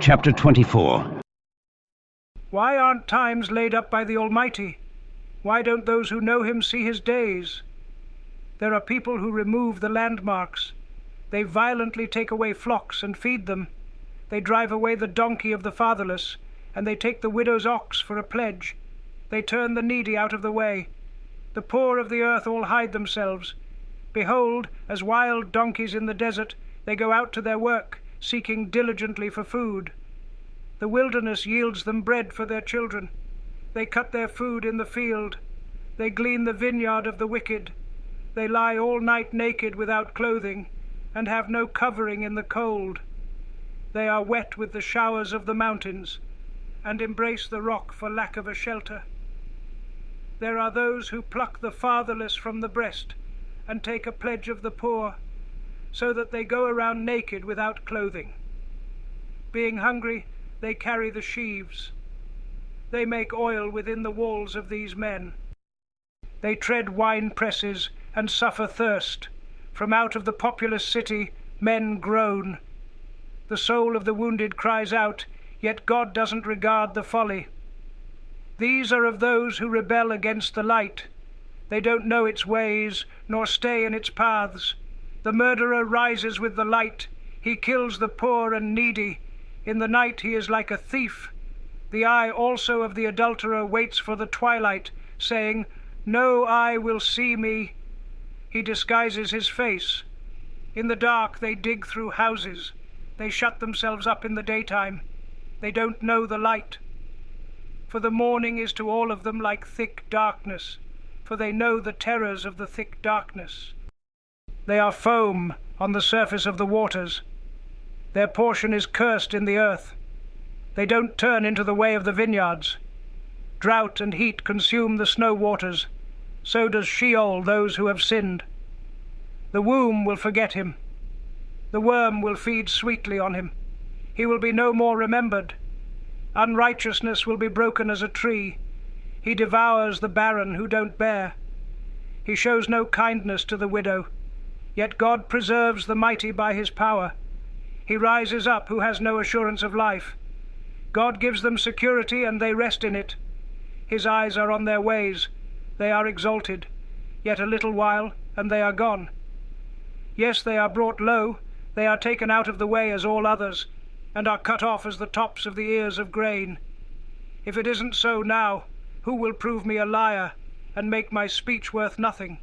Chapter 24. Why aren't times laid up by the Almighty? Why don't those who know him see his days? There are people who remove the landmarks. They violently take away flocks and feed them. They drive away the donkey of the fatherless, and they take the widow's ox for a pledge. They turn the needy out of the way. The poor of the earth all hide themselves. Behold, as wild donkeys in the desert, they go out to their work, seeking diligently for food. The wilderness yields them bread for their children. They cut their food in the field. They glean the vineyard of the wicked. They lie all night naked without clothing, and have no covering in the cold. They are wet with the showers of the mountains, and embrace the rock for lack of a shelter. There are those who pluck the fatherless from the breast, and take a pledge of the poor, so that they go around naked without clothing. Being hungry, they carry the sheaves. They make oil within the walls of these men. They tread wine presses and suffer thirst. From out of the populous city, men groan. The soul of the wounded cries out, yet God doesn't regard the folly. These are of those who rebel against the light. They don't know its ways, nor stay in its paths. The murderer rises with the light. He kills the poor and needy. In the night he is like a thief. The eye also of the adulterer waits for the twilight, saying, "No eye will see me." He disguises his face. In the dark they dig through houses. They shut themselves up in the daytime. They don't know the light. For the morning is to all of them like thick darkness, for they know the terrors of the thick darkness. They are foam on the surface of the waters. Their portion is cursed in the earth. They don't turn into the way of the vineyards. Drought and heat consume the snow waters. So does Sheol those who have sinned. The womb will forget him. The worm will feed sweetly on him. He will be no more remembered. Unrighteousness will be broken as a tree. He devours the barren who don't bear. He shows no kindness to the widow. Yet God preserves the mighty by his power. He rises up who has no assurance of life. God gives them security, and they rest in it. His eyes are on their ways. They are exalted. Yet a little while, and they are gone. Yes, they are brought low. They are taken out of the way as all others, and are cut off as the tops of the ears of grain. If it isn't so now, who will prove me a liar and make my speech worth nothing?